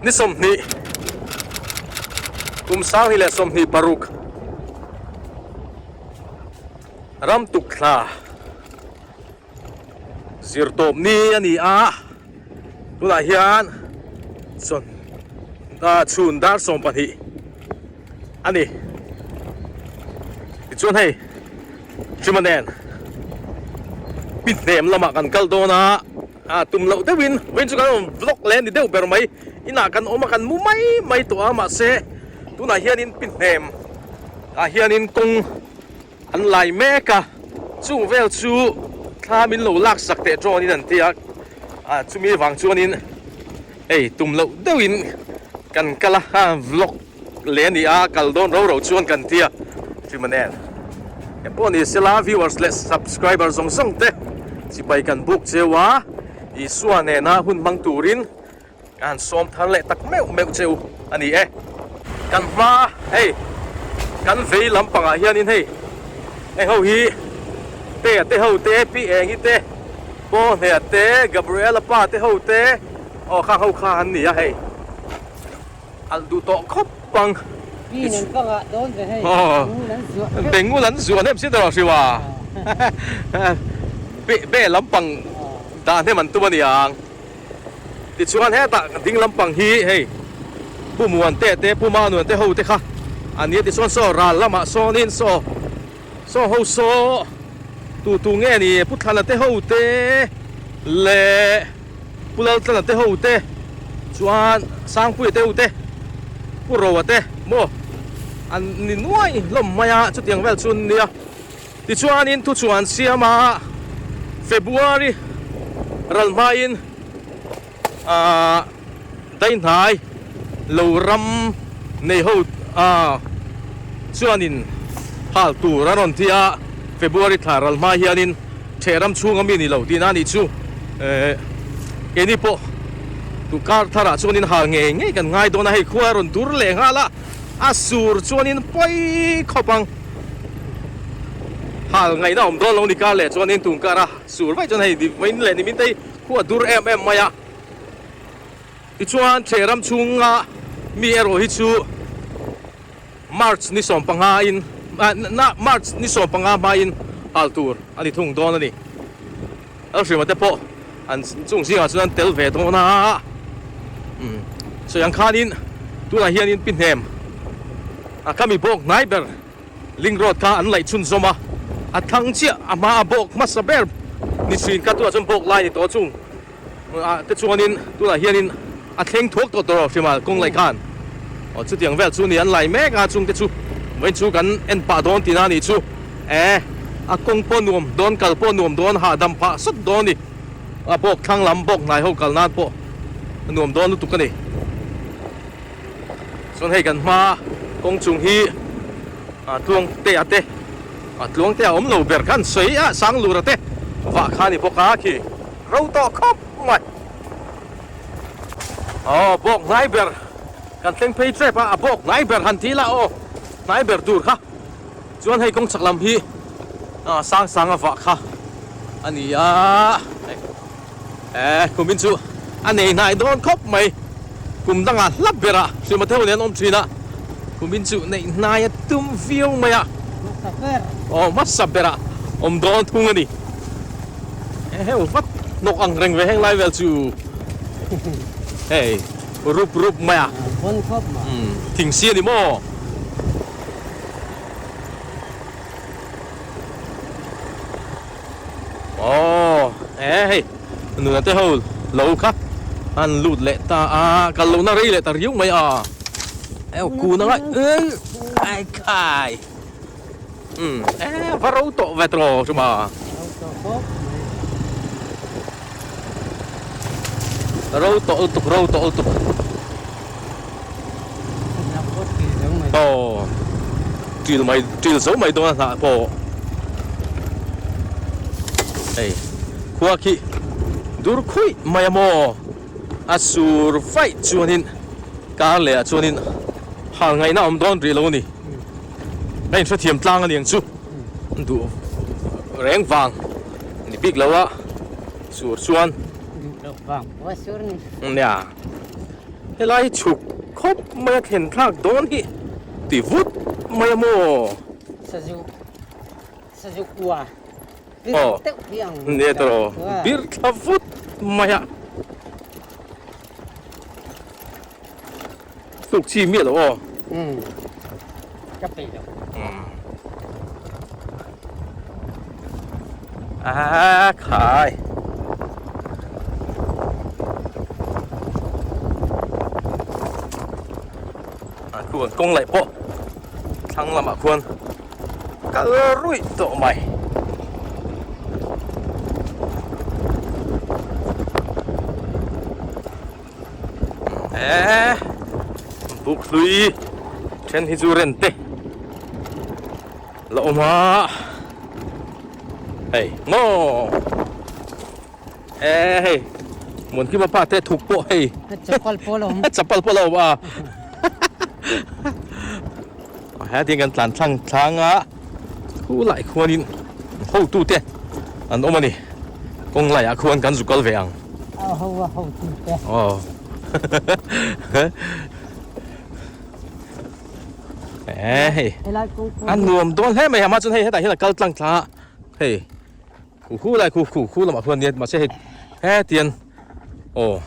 ni somni sang hi le somni paruk ram tukla zirtop ni ani a tuna hian son chun dar som pani ani chuan hei chimanen PIHNEM lama kan kal dona tum lo dewin wen chu kan vlog len ni deu ber mai ina kan oma kan mu mai to ama se tuna hianin PIHNEM hianin kong an lai meka chu vel chu thamin lo lak sak te tron in an tia chumi wang chuanin ei tum lo dewin kan kala vlog len ni a kal don ro chuan kan tia chimanen poni sila viewers less subscribers song te sipai kan book chewa I suane na hun mang turin kan som than le tak meu cheu ani e kan ma hey kan vei lampanga hianin hey ho hi te ho te pi eng hi te po ne te Gabriela pa te ho te o kha ho khan ni a hey al du to khop pang PIHNEM panga don ve hey bengu lan zuan nem si da siwa be lampang ta ne man tu ban yang ti chuan he ta ding lampang hi hey pu muan te pu ma nuan te ho te kha ani ti chuan so ral lama so nin so ho so tu nge ni pu thana te ho te le pu lal tana te ho te chuan sang pu te ho te pu ro te mo an ni nuai lom maya chu tiang vel chun nia ti chuan in tu chuan siama February ralmain dain hai lo ram nei ho chuanin hal tu raron tia February thar ralma hianin theram chunga mi ni lo ti na ni chu eni po tu kar thara chuanin ha nge kan ngai dona hei khuwa ron dur le ngala asur chuanin poi khopang hal ngai na om don lo ni ka le chuanin tung kara sur vai chon hei di vain le ni min tei khuwa dur em maya ti chuan theram chunga mi ero hi chu March ni som panga in na March ni som panga ma in al tur ani thung don ani al shima te po an chung singa chuan tel ve dona so yang khanin tu na hian in PIHNEM kami bok naiber ling road ka an lai chun zoma thang chia ama bok masaber ni sin ka tu chon bok lai ni to chung te chuanin tu na hianin thleng thok to fimal kong lai khan chu tiang vel chu ni an lai mek chung te chu wen chu kan en pa don ti na ni chu kong po nuam don kal po nuam don ha dam pa sut don ni bok thang lam bok nai ho kal nan po nuam don lu tu ka ni son hei kan ma kong chung hi tuang te ate tuang te om lo ber kan sei sang lu ra te wa khani boka ki ro to khop mai bok nai ber kan teng pei tre pa bok nai ber han thi la nai ber dur kha chuan hei kong chaklam hi sang wa kha ani kumin chu anei nai don khop mai kum danga lap bera sima theu nen om thina kumin chu nei nai tum view maya masabera om don thung ani wat nok ang reng ve heng lai vel chu hey rup maya bon khop ma thing sia ni mo hey nu na te hol lo kha an lut le ta kal lo na rei le tar yu mai ku na ngai ai khai varo to vetro chuma ro to utuk til zo mai don na po ei khuwa ki dur khui mai mo asur fai chuanin ka le chuanin hal ngai na om don ri lo ni nei sa thiam tlang ani ang chu du reng wang ni big lawa sur chuan vang wa sur ni nya เฮลัยฉุกครบไม่เห็นทากโดนที่ตีวุฒไม่โม sejuk kuah. Oh. Tek yang. Ini terus bir tafut mayatuk chi miet oh Capek dah. Khai khuôn công lại bộ thăng làm khuôn cá rủi tổ mày bục lùi trên hi du rente lỗ mà hey ngô hey muốn khi mà pa te thục bộ hey Cepal polong. chapal polo ba hãy tiếngกันthlang thlang á khu lại khuôn in hậu tu te anh ôm anh công lại à khuônกันdục về ang Hau tu teh. oh hey Elai kong anh nuông đón hết mày mà chân hay hết tại hết là câu thlang thla hey khu lại khu là mà khuôn nhiệt mà sẽ hết tiền oh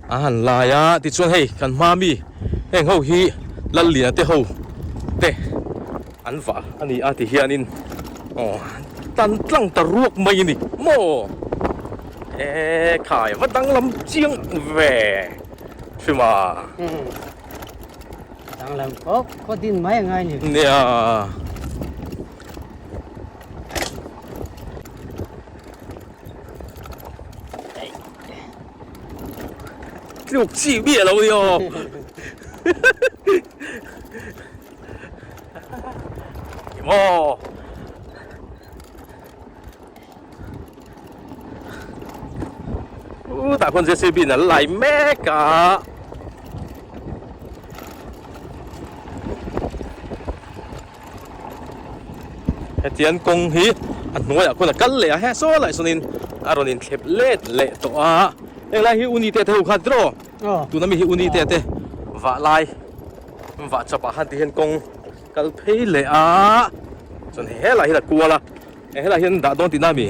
anh lại á thì chân hey cần mami heng hậu hi lần liền te hậu te anh vợ anh đi à thì hiện in oh tan trăng ta ruột mày nè mò khai vẫn đang làm chiêng về phải mà Đang làm có tin mấy ngày nhỉ? nè六七灭了哟哦大คน这边啊来咩噶tiền công hi anh nói là con là cắn lệ hết số lại số nên rồi nên khép lệ to à em lại hi uni tê theo khát rồi tu nami hi uni tê vạ lại vạ chập hạt tiền công cắn phê lệ à cho nên hết lại hi là cua là hết lại hiện đã đón tiền nami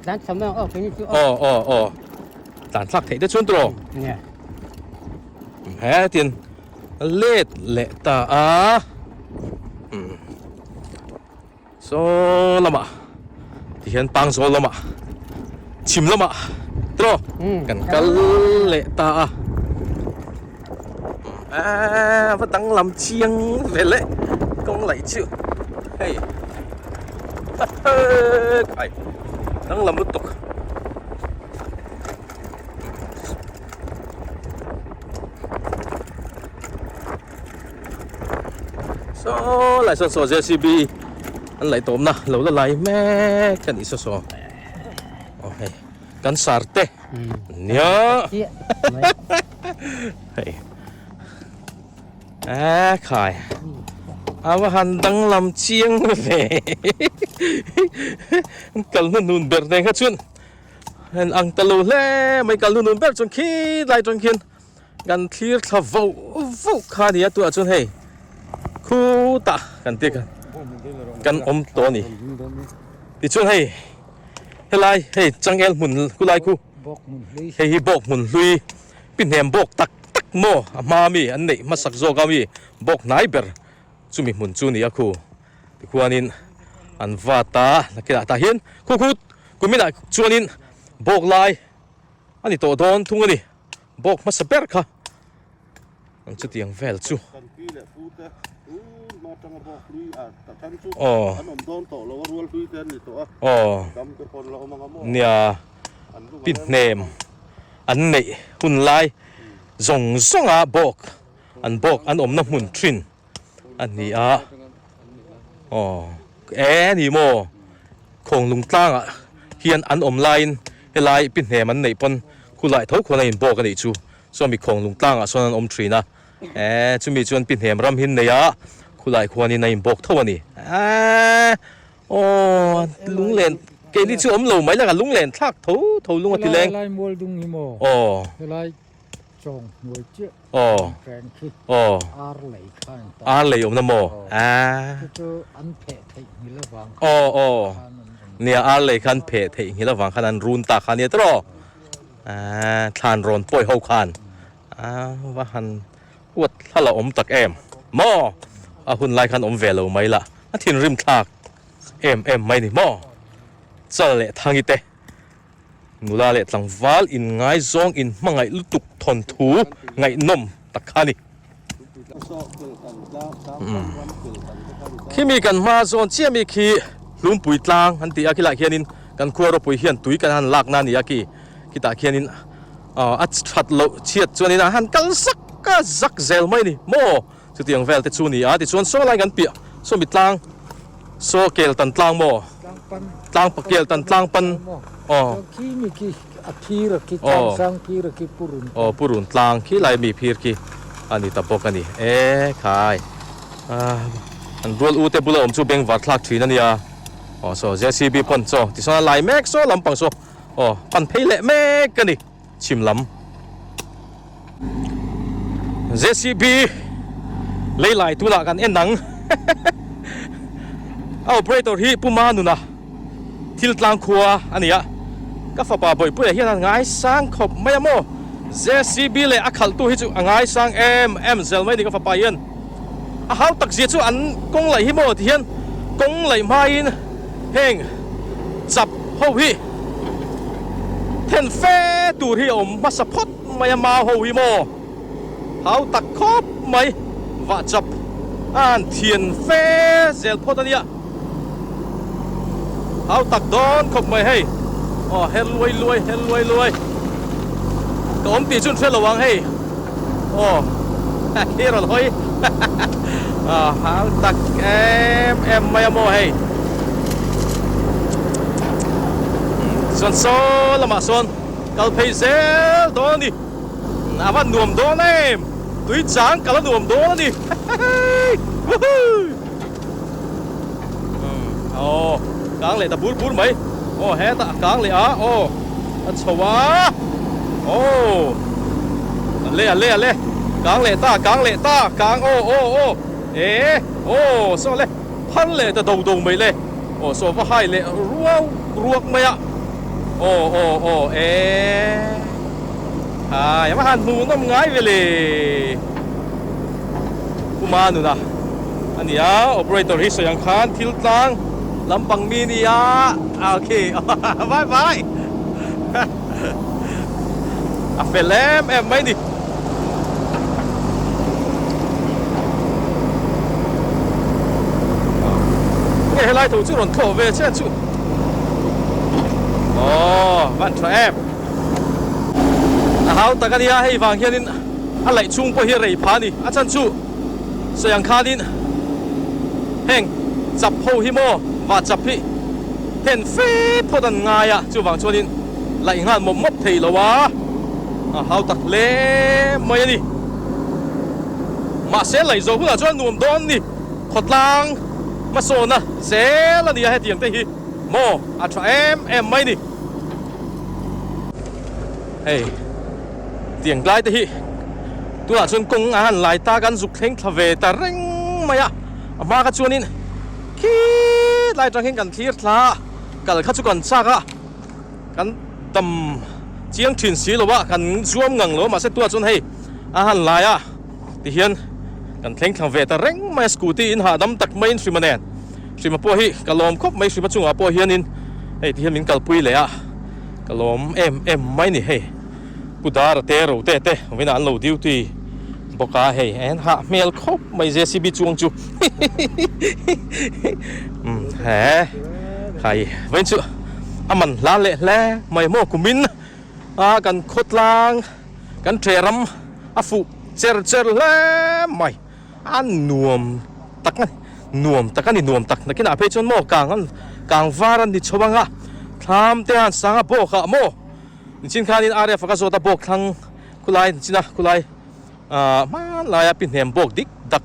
Tan sama cái ni tu. tàn sắc thấy được chuẩn rồi Nè. hết tiền lệ ta à số lắm à thì hiện bang số lắm à chim lắm à rồi cần cái lệ ta vẫn đang làm chiêng về lệ công lại chịu hey cái đang làm một tục số lại số JCB anh lại tôm na lâu là lại mẹ cái này số okay kan sarte nhớ khai mà hắn đang làm chiêng về cần nó nôn bẹt này hết chuyện hắn ăn talo le mấy cần nó nôn bẹt trong khi lại trong khi gần khi thà vô khai thì tôi ở chỗ này khu ta cần tiếcกันอมตัวนี่ดิช่วงให้ไล่ให้จังเอลหมุนกูไล่กูให้บอกหมุนลุยปิ่นแหมบอกตักโมมามีอันนี้มาสักโจกามีบอกไหนเบอร์จุมีหมุนจูนี่อะคูดิกูอันนี้อันวาตานักกีฬาตาเห็นกูมีน่ะจวนนี้บอกไล่อันนี้ตัวโดนทุ่งอันนี้บอกมาสเปร์ค่ะอันจะเตียงเวลจูเนี่ยปิดเนมอันนี้หุ่นลายส่งบอกอันอมน้ำหุ่นทรินอันนี้นี่โมคงลุงตั้งเฮียนอันอมลายลายปิดเนมอันนี้ปนคุณลายเท่าคนนี้บอกกันอีกจูส่วนมีคงลุงตั้งส่วนอันอมทรินจะมีจวนปิดเนมรำหินเนี่ยคุณลายควรนี่ในบอกเท่านี้ลุงเล่นเกลี่ชื่ออมหลูไหมล่ะกันลุงเล่นทักเท่าลุงอติเลงลายมัวดุงหิโมอ๋อลาย จงหน่วยเจ้า อ๋อ แกนคิด อ๋อ อาร์ไหลข้าง อาเลยอมนะโมเจออันเพะไทยหิละวัง อ๋อเนี่ยอาเลยคันเพเทหิละวังขนาดรุนตาขันเนี่ยตรอทานร้อนป่วยเฮาคันว่าหันปวดถ้าเราอมตักหม้อหุ่นลายคันอมเวลไหมล่ะทินริมทากไม่นี่หม้อจะเละทางอีเตนูลาเละตังวาลอินไงซองอินมังไงลุตุกทนทูไงนมตักขานี่ขี้มีกันมาโซนเชี่ยมีขี้ลุมปุยตางอันตีอากิละเขียนินกันคัวรปุยเฮียนตุยกันหันลากนานี่อากิกิตาเขียนินอัดชัดโลเชียดจวนนี่นะหันกัลสักก็ซักเซลไม่นี่โม่สุดที่ยังเวลติดชวนนี่ติดชวนโซ่ไล่กันเปียโซ่มิดตางโซ่เกลตันตางโม่ตางปะเกลตันตางปันขี้มีขี้อภิรกิจสังพีรกิปุรุนปุรุนตางขี้ไหลมีพีรกิอันนี้ตะปกันนี่ขายอันรัวอูเตบุลอมจูเบงวัดลักถีนั่นนี่โซ่เจซีบีปนโซ่ที่โซ่ไหลแม็กโซ่ลำปังโซ่ปันเพลเละแม็กกันนี่ชิมลำ JCB เลยไหลตัวละกันเอ็นดังเอาเปรตที่ปุ่มมาหนุนะทิลตางคัวอันนี้ก็ฝาปาบ่อยปุ่ยเฮียนง่ายสร้างขบไม่ยามโม JCB เลยอักขลตัวที่จุง่ายสร้างเซลไม่ดีก็ฝาปายันเขาตักเสียจุอันกงไหลฮิโมที่เฮียนกงไหลมาอินเฮงจับเฮาฮีเทนเฟตูที่อมมาสะพดไม่ยามาเฮาฮิโมเขาตักคบไม่ว่าจับเทียนเฟเซลพอตันเนี่ยเขาตักดอนคบไม่ให้เฮลรวยก็อมตีจุนเฟลระวังให้เฮรลอยเขาตักไม่ยาโมให้ส่วนโซละมาส่วนกัลเพย์เซลโดนดิวันหนุ่มโดนเลยตุยจังกัลหนุ่มโดนดิกลางเลยตะบูดไหมแฮตะกลางเลยอัศวะเล่กลางเลยตากลางกลางโซเล่พันเลยแต่ดงไม่เลยโซฟ้าให้เลยรวกไหมยังมาหันหนูน้ำง่ายไปเลยกูมาหนูนะอันนี้โอเปอเรเตอร์ที่สยังคานทิลตังลำปังมีนี่โอเคบายเฟลแอมไม่ดินี่ให้ไล่ถูกจุดหล่นโถเวเช่นจุดวันทรแอมเขาตะกันยาให้ฟังเฮียนินอะไรชุ่งพอเฮียไรพานี่อาจารย์ชูสยังคาดินแห่งจับโฮฮิโมว่าจับพี่เห็นเฟพอดันง่ายจู่ฟังชวนินไหลงานมบเทลวะเขาตักเล่ไม่นี่มาเสียไหลโซ่เพื่อชวนหนุ่มโดนนี่ขดลางมาโซนะเสียแล้วนี่ให้เตียงเตะโมอัตราไม่นี่เฮ้เตียงไกลเตะตัวชวนกงอาหารไหลตากันสุกเข่งทะเวตาเร่งไม่มากันชวนินคิดไล่จังเข่งกันทีละกันข้าจุกันซากกันตำเจียงถิ่นสีหรือว่ากันช่วงเงินหรือมาเสตัวจนให้อาหารไหลที่เฮียนกันเข่งทะเวตาเร่งไม่สกูตี้อินหาดำตักไม่อินสิมาแนนสิมาปัวฮีกะลมคบไม่สิมาจุงปัวเฮียนินเฮ้ที่เฮียนมินกัลปุยเลยกะลมไม่นี่เฮ้กูดาร์เตอร์เตะวินาอันโลดิวตีบอกว่าเฮ้หาเมลคบไม่เจสิบิจวงจูใครเว้นจูมันลาเละไม่โมกุมินกันขดลางกันเทรัมฟูเจอแล้วไม่นวมตักนี่นวมตักนักกินอาเพชรโมกางวารันดิชวังทำเตียนสังโบกโมจินคานินอารีฟักโซตาโบกทั้งคุไลจินะคุไลมาลายปินเห็มโบกดิกดัก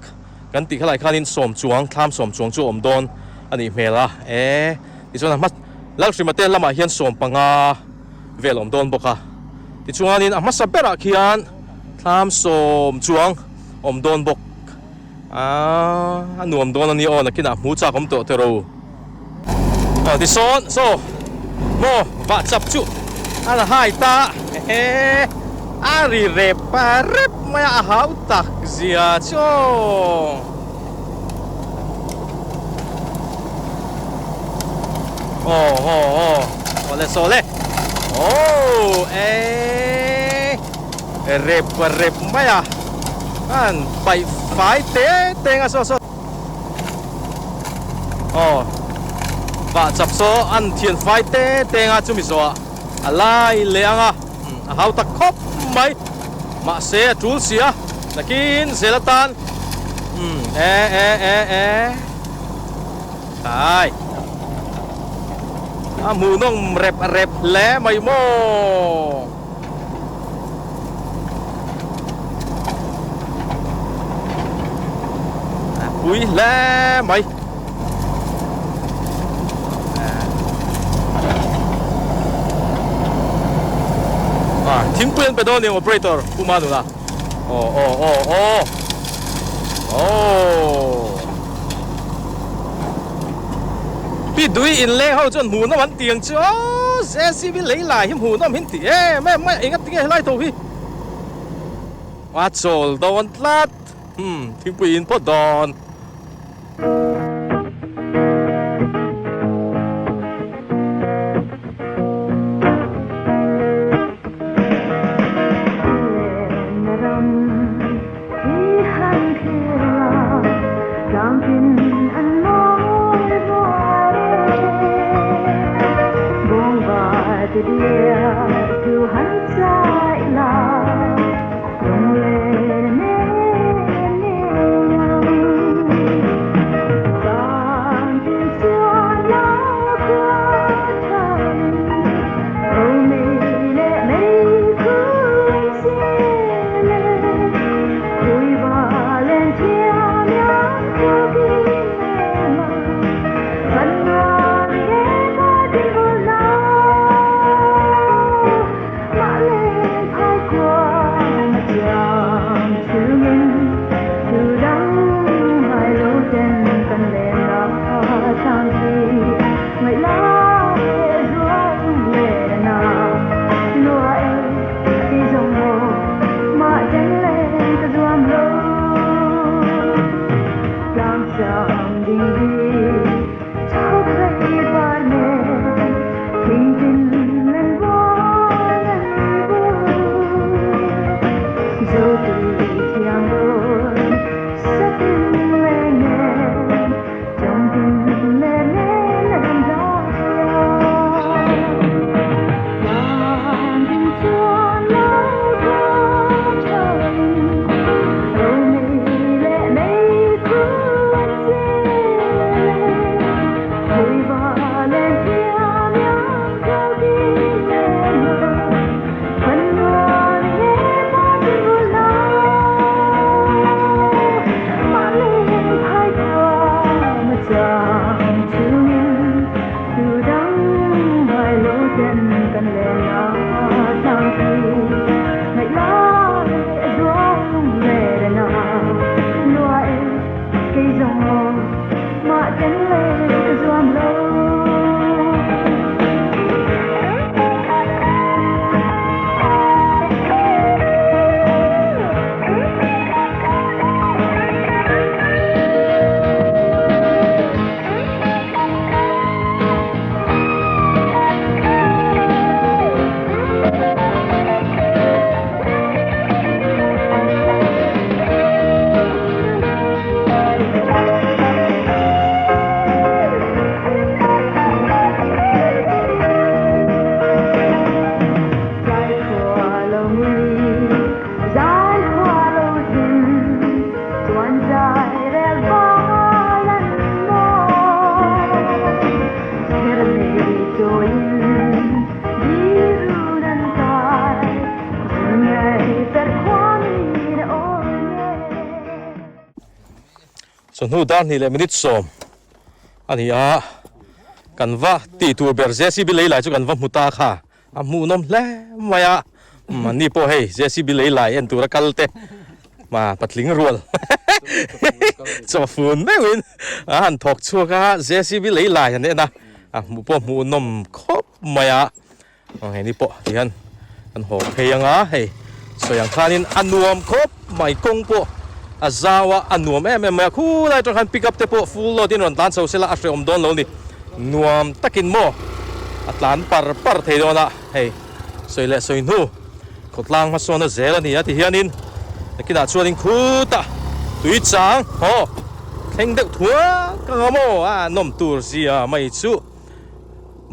กันติขลายคานินสมจวงทำสมจวงจูอมโดนอันนี้เมล่ะที่ส่วนนั้นมัดแล้วสิมาเต้นละมาเฮียนสมปังเวลอมโดนบกที่ช่วงนี้มัดสับเปรักเฮียน tham som chuang om don bok nuam don ani on akina mu cha kom to tero ti son so mo vahchap chu ala hai ta ari rep rep maya hau tak zia cho ole sole rep maya an pai phai te nga so vahchap so an thian phai te nga chu mi so alai leanga hau tak khawp mai ma se tul sia nakin selatan ai mu nong rep le mai mo ui le mai thím quyền phải đo niệm operator kuma nữa là bị đuôi in lệ hậu chân hù nó bắn tiền chứ xe xí bị lấy lại hiểm hù nó hiểm tỉ mẹ anh ngắt tiếng lại thôi what all đâu ăn lát thím quyền bắt đòn so nu dan ni le minute som ani kan va ti tur ber je si bi lei lai chu kan va muta kha mu nom le maya มันนี่พอให้เจสิบิเลยไหลอันตัวละกัลเตมาปัดลิงรัวจะฝุ่นไม่วินหันถกชัวก็เจสิบิเลยไหลอันนี้นะหมูพอหมูนมครบมาอ่ะเห็นนี่พอที่อันหกเฮียงให้ส่วนอย่างข้านินอันนวมครบไม่กงพออาจาวะอันนวมมาคู่ได้ตรงกันปิกอัพเตปฟูลโลดินวันตันเสาเสละอัศรอมโดนโลนี่นวมตะกินโมอัตลานปาร์เทโดนะเฮ้สวยเละสวยนูขดล่างมาส่วนนั้นเจแล้วนี่ที่เฮียนินกินอาชวนนินคู่ตาตุยจังโอ้เข่งเด็กทัวกังโมนมตูร์เสียไม่ชู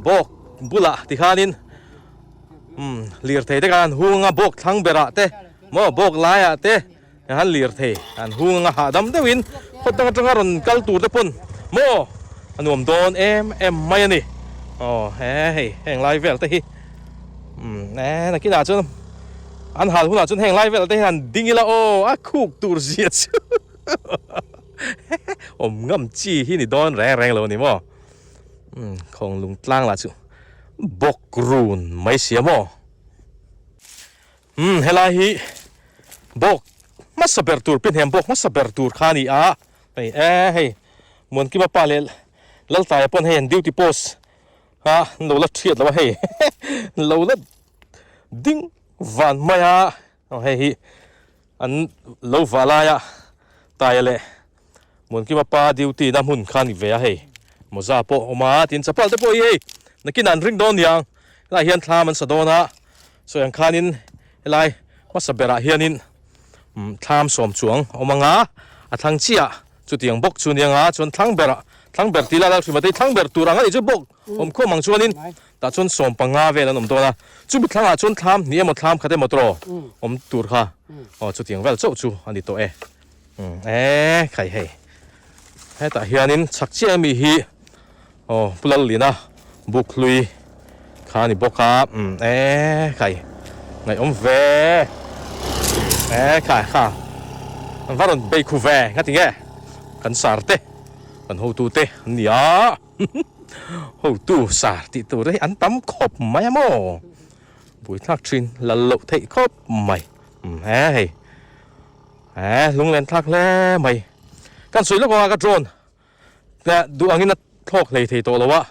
บอกบุละที่ข้านินเลียร์เทเดกันหูงาบอกทั้งเบระเตโมบอกลายเตฮันเลียร์เทอันหูงาหาดำเดวินคนตั้งจังการันกัลตูร์เตปุ่นโมอันวมโดนเอ็มไม่นี่อ๋อเฮ้ยแห่งไลฟ์เวลเตฮีนักกีฬาจนอันหาหุ่นจนแห่งไลฟ์เวลเตฮีอันดิ้งละโอ้คุกตูร์เสียชงำจีที่นี่โดนแรงเลยนี่โมของลุงตั้งละจูบกรูนไม่เสียโมเฮลาฮีบกมาสเปอร์ตูร์เป็นแฮมบกมาสเปอร์ตูร์ขานี่เฮ้ยเหมือนกิมาปาเลลตายปนเห็นดิวติโพสเราละเทียดแล้วเฮ้ยเราละดิ้งวันมายเฮ้ยอันเราวาลายตายเลยเหมือนกิมาปาดิวตีน้ำหุ่นขานี่เวียเฮ้ยมซาโปอมาตินสะพานตะโพยนักกินอันริงโดนยังไล่เฮียนทามันสะโดนะส่วนขานินไล่มาสเบระเฮียนินทามสวมจวงอมังทางเชียจุดยังบกจุดยังจนทั้งเบระทั้งเบรตีลาเราถือมาได้ทั้งเบรตูรังนี่จะบกข้อมังชวนินแต่จนสวมปังเวลันตัวนะจุดทั้งจนทามนี่หมดทามขัดหมดรอตูร์ค่ะจุดยังเวลจูอันนี้ตัวใครให้แต่เฮียนินชักเชี่ยมีฮีพลัลลีนะบุกลุยขานี่บกครับใครไงเวค่ะมันว่ามันเบคูเวงั้นถึงกันสาร์เตกันหูตูเตเนี่ยหูตูสาร์ติตัวได้อันตั้มขบไม่โม่บุยทักชินละลุเทขบไม่ลุงเล่นทักแล้วไม่กันสวยแล้วก็กระโจนแต่ดูอันนี้นัดทอกเลยทีโตแล้ววะ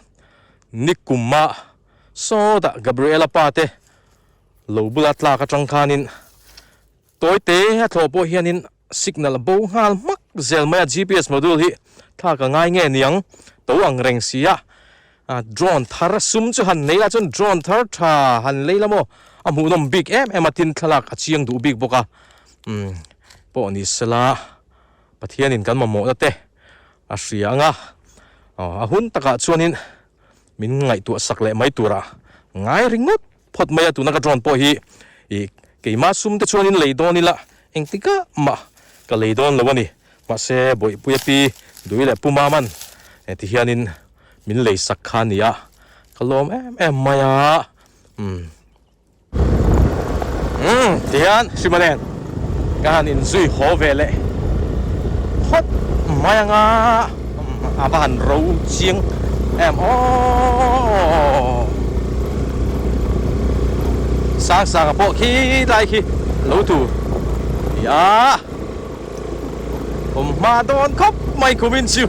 นิกุมมาโซดะกับเบรลปาเตลูบุลัดลากระจังคานินตัวเตะทอปเฮียนินสิกนัลโบฮาลมักเซลมา GPS มาดูที่ถ้าก็ง่ายเงี้ยนี่ยังตัวอังเร่งเสียโดรนทาร์ซุ่มจะหันเลยละจนโดรนทาร์ท่าหันเลยละโมหมูนมบิ๊กมาตินทลักเชียงดูบิ๊กบกปอนิสละปะเทียนินกันมาโมนะเตเสียงหุ่นตะกะชวนินมินไงตัวสักเละไม่ตัวระง่ายริงงดพอดไม่ตัวนักโดรนปอฮีอีกกี่มาซุ่มแต่ชวนินเลยโดนนี่ละเองติกะมาก็เลยโดนแล้ววะนี่มาเสบอยปุยปีดูเลยปุ่มมันที่เฮียนินมินเลยสักขานี่ขลมมายที่เฮียนชิมาเนนการอินซุยโฮเวเล่ฮอตมายังอาบ้านเราเชียงสางพวกขี้ได้ขี้เราถูผมมาโดนครบไม่คุมินชิว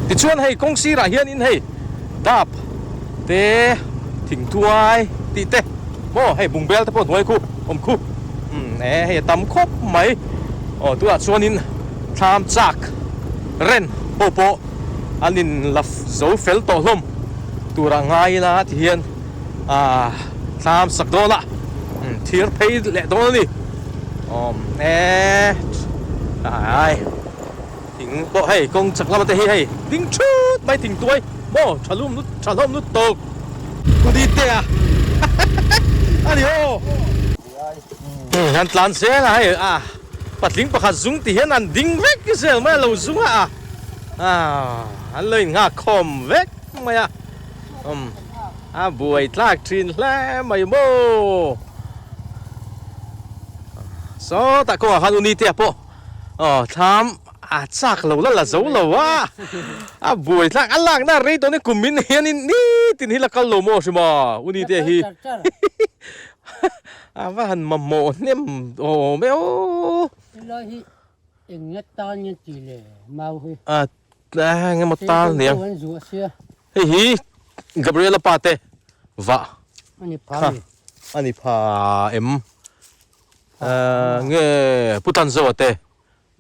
ติดชวนให้กงซีระเฮียนินให้ดับเตะถึงถ้วยติเตะโม่ให้บุงเบลตะพดหวยคู่คู่ให้ตำครบไหมตัวชวนินทามจักเรนโปโปอันนินลับโซเฟลโตลมตัวร่างไงนะที่เฮียนทามสักโดละเทียร์เพย์เละโดนี่ถึงโปให้กงจักรมาเตะให้ดิ้งชุดไม่ถึงตัวโม่ฉลุมนุดตกกูดีเตะอันนี้ฮันตลานเสียนะปัดลิงประคัดซุงที่เห็นอันดิ้งเวกเสียไม่เราซุงอันเลยง่าคมเวกไม่บวยทากทรินแล้วไม่โม่โซตะโกฮันอุนีเตียโปทำ chắc lâu là giấu lâu á buổi sáng ăn lạng na rây tôi này cùng mình hiền ní tin hi là câu lâu mò xem mà uni thế hi và hẳn mầm mồ nem ồ méo lo hi in nhất ta như chỉ lệ mau hi nghe một ta nè hi Gabriela Pate vợ anh pa em nghe putan zo te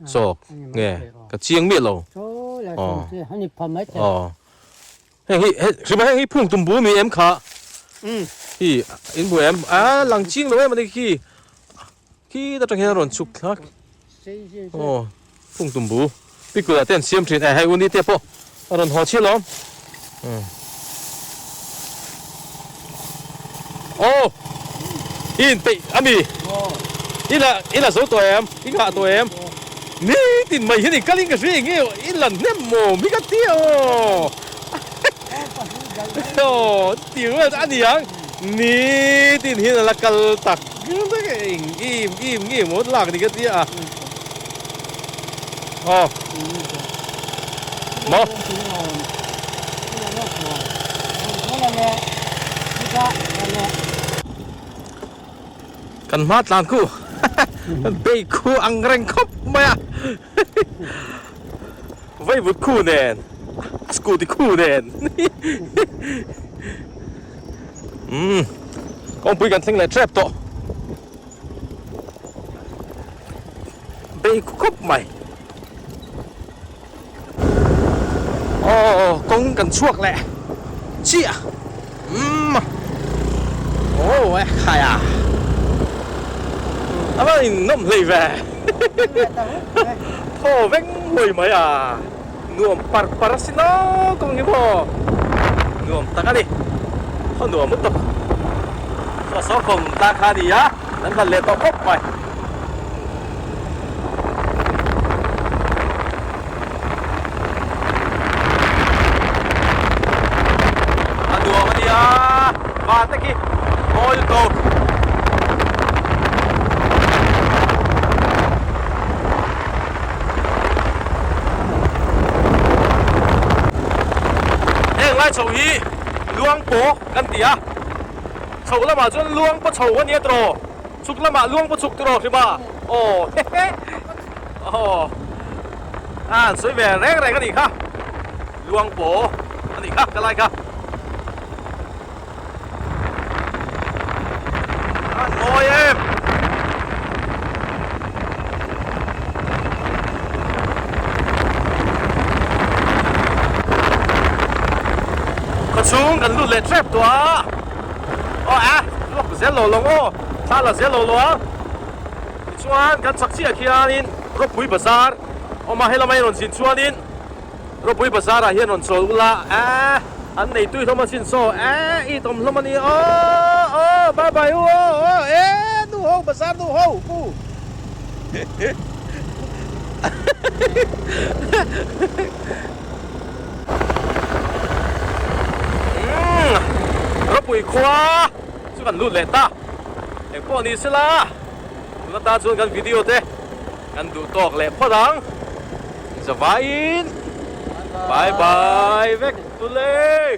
so nghe cái chiang miết lâu anh pa mấy hey hey phung tum bu mi em kha hi in bu em lang chiang lo em này khi ta trong ron chuk khak phung tum bu pi ku la ten siam thin hai uni te po ron ho chi lom in tị ami in là số tuổi em in hạ tuổi em ní tin mày hiện cái cái gì nghe in lần nem mồ mi cái tiêu tiêu là anh gì anh ní tin hiện là cal tắc cái im một lạc thì cái gì à mò kan mat lan ku be ku ang reng khop maya vai vut ku nen sku di ku nen con pui kan thing le trap to be ku khop mai con kan chuak le chia khai à anh nôm lì về thô vén mùi mấy à nuông parasino con như bò nuông ta đi không nuông mất tập và số cùng ta khai đi á nên là lệ tao khóc mày nuông đi á và tới khi ôi cầu lại chầu hi luang po kan tia chầu la ma chuan luang po chầu ania tro chuk la ma luang po chuk tro khima soi về rek này cái gì khác luang po cái gì khác cái lại khác ngồi em xuống gần lụt lệ trap tua lúc dễ lồ lông tha là dễ lồ lông chuan gần sắc chia kia nín rốt bụi bazar mà hay là mấy lần xin chuan nín rốt bụi bazar à hiện lần số là anh này tôi không mà xin số ít tôm không mà đi bye bye nu hậu bazar nu hậu rốt bụi khoa chứ còn lụt lệ ta em bỏ đi xe la chúng ta chọn cái video thế ăn đủ tọt lệ phá đắng giờ vãi bye bye vek tu lê